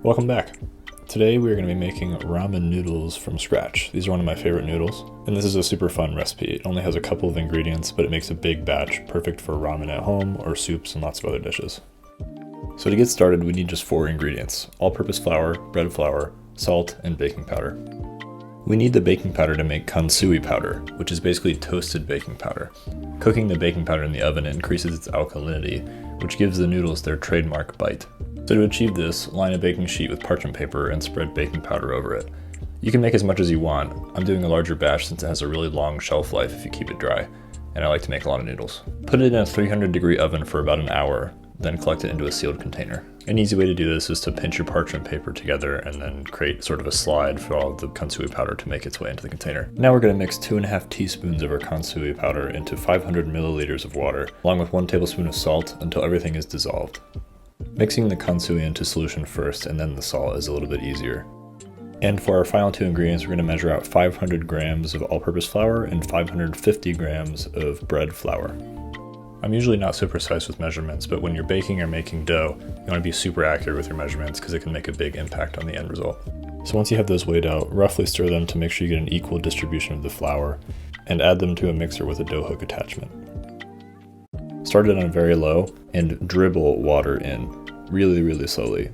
Welcome back. Today we are going to be making ramen noodles from scratch. These are one of my favorite noodles, and this is a super fun recipe. It only has a couple of ingredients, but it makes a big batch, perfect for ramen at home or soups and lots of other dishes. So to get started, we need just 4 ingredients: all-purpose flour, bread flour, salt, and baking powder. We need the baking powder to make Kansui powder, which is basically toasted baking powder. Cooking the baking powder in the oven increases its alkalinity, which gives the noodles their trademark bite. So to achieve this, line a baking sheet with parchment paper and spread baking powder over it. You can make as much as you want. I'm doing a larger batch since it has a really long shelf life if you keep it dry, and I like to make a lot of noodles. Put it in a 300-degree oven for about an hour, then collect it into a sealed container. An easy way to do this is to pinch your parchment paper together and then create sort of a slide for all of the Kansui powder to make its way into the container. Now we're going to mix 2.5 teaspoons of our Kansui powder into 500 milliliters of water, along with 1 tablespoon of salt until everything is dissolved. Mixing the Kansui into solution first and then the salt is a little bit easier. And for our final 2 ingredients, we're going to measure out 500 grams of all-purpose flour and 550 grams of bread flour. I'm usually not so precise with measurements, but when you're baking or making dough, you want to be super accurate with your measurements because it can make a big impact on the end result. So once you have those weighed out, roughly stir them to make sure you get an equal distribution of the flour, and add them to a mixer with a dough hook attachment. Start it on very low and dribble water in really slowly.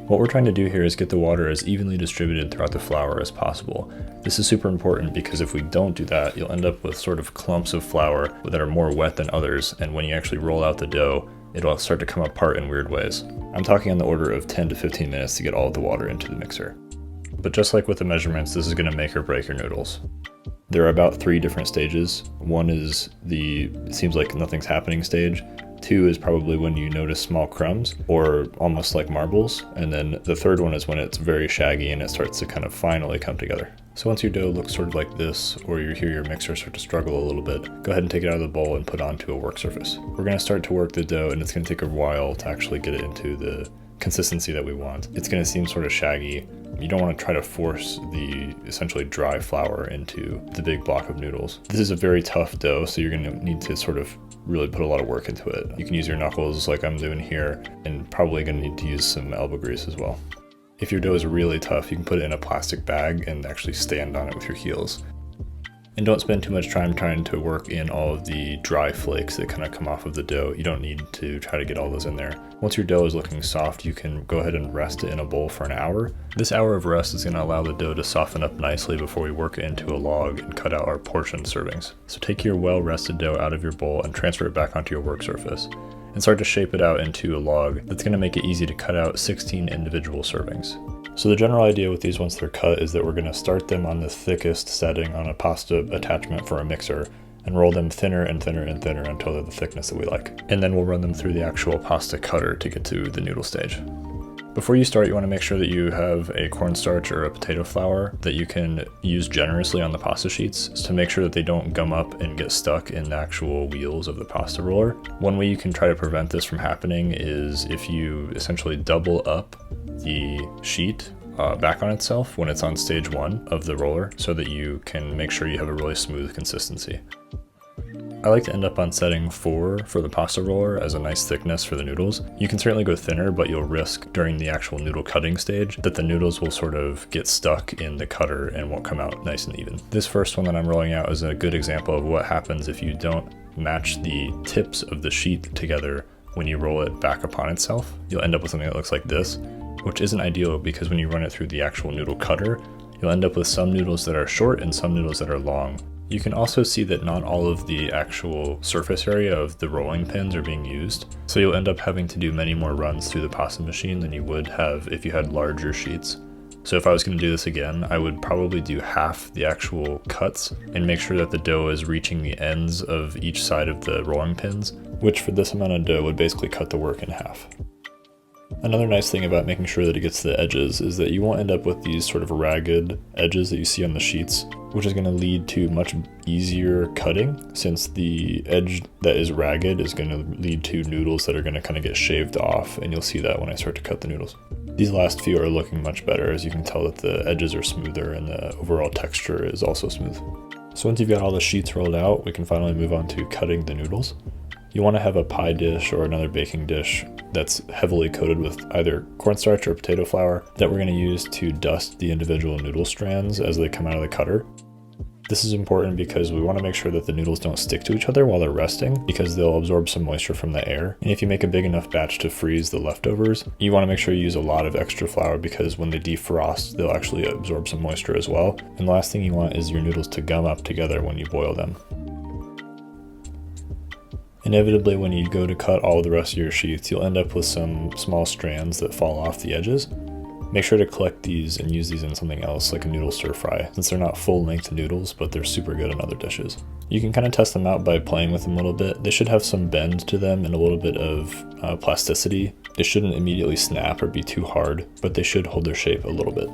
What we're trying to do here is get the water as evenly distributed throughout the flour as possible. This is super important because if we don't do that, you'll end up with sort of clumps of flour that are more wet than others, and when you actually roll out the dough, it'll start to come apart in weird ways. I'm talking on the order of 10 to 15 minutes to get all of the water into the mixer. But just like with the measurements, this is going to make or break your noodles. There are about 3 different stages. One is the seems like nothing's happening stage. 2 is probably when you notice small crumbs or almost like marbles, and then the 3rd one is when it's very shaggy and it starts to kind of finally come together. So once your dough looks sort of like this, or you hear your mixer start to struggle a little bit, go ahead and take it out of the bowl and put it onto a work surface. We're going to start to work the dough, and it's going to take a while to actually get it into the consistency that we want. It's going to seem sort of shaggy. You don't want to try to force the essentially dry flour into the big block of noodles. This is a very tough dough, so you're going to need to sort of really put a lot of work into it. You can use your knuckles like I'm doing here, and probably going to need to use some elbow grease as well. If your dough is really tough, you can put it in a plastic bag and actually stand on it with your heels. And don't spend too much time trying to work in all of the dry flakes that kind of come off of the dough. You don't need to try to get all those in there. Once your dough is looking soft, you can go ahead and rest it in a bowl for an hour. This hour of rest is going to allow the dough to soften up nicely before we work it into a log and cut out our portion servings. So take your well-rested dough out of your bowl and transfer it back onto your work surface, and start to shape it out into a log that's going to make it easy to cut out 16 individual servings. So the general idea with these once they're cut is that we're going to start them on the thickest setting on a pasta attachment for a mixer and roll them thinner and thinner and thinner until they're the thickness that we like. And then we'll run them through the actual pasta cutter to get to the noodle stage. Before you start, you want to make sure that you have a cornstarch or a potato flour that you can use generously on the pasta sheets to make sure that they don't gum up and get stuck in the actual wheels of the pasta roller. One way you can try to prevent this from happening is if you essentially double up the sheet back on itself when it's on stage 1 of the roller so that you can make sure you have a really smooth consistency. I like to end up on setting 4 for the pasta roller as a nice thickness for the noodles. You can certainly go thinner, but you'll risk during the actual noodle cutting stage that the noodles will sort of get stuck in the cutter and won't come out nice and even. This first one that I'm rolling out is a good example of what happens if you don't match the tips of the sheet together when you roll it back upon itself. You'll end up with something that looks like this, which isn't ideal because when you run it through the actual noodle cutter, you'll end up with some noodles that are short and some noodles that are long. You can also see that not all of the actual surface area of the rolling pins are being used, so you'll end up having to do many more runs through the pasta machine than you would have if you had larger sheets. So if I was going to do this again, I would probably do half the actual cuts and make sure that the dough is reaching the ends of each side of the rolling pins, which for this amount of dough would basically cut the work in half. Another nice thing about making sure that it gets to the edges is that you won't end up with these sort of ragged edges that you see on the sheets, which is going to lead to much easier cutting, since the edge that is ragged is going to lead to noodles that are going to kind of get shaved off, and you'll see that when I start to cut the noodles. These last few are looking much better, as you can tell that the edges are smoother and the overall texture is also smooth. So once you've got all the sheets rolled out, we can finally move on to cutting the noodles. You want to have a pie dish or another baking dish that's heavily coated with either cornstarch or potato flour that we're going to use to dust the individual noodle strands as they come out of the cutter. This is important because we want to make sure that the noodles don't stick to each other while they're resting, because they'll absorb some moisture from the air. And if you make a big enough batch to freeze the leftovers, you want to make sure you use a lot of extra flour, because when they defrost, they'll actually absorb some moisture as well. And the last thing you want is your noodles to gum up together when you boil them. Inevitably, when you go to cut all the rest of your sheets, you'll end up with some small strands that fall off the edges. Make sure to collect these and use these in something else, like a noodle stir fry, since they're not full-length noodles, but they're super good in other dishes. You can kind of test them out by playing with them a little bit. They should have some bend to them and a little bit of plasticity. They shouldn't immediately snap or be too hard, but they should hold their shape a little bit.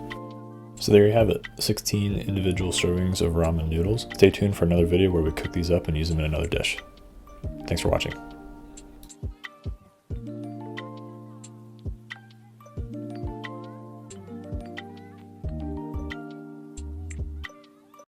So there you have it, 16 individual servings of ramen noodles. Stay tuned for another video where we cook these up and use them in another dish. Thanks for watching.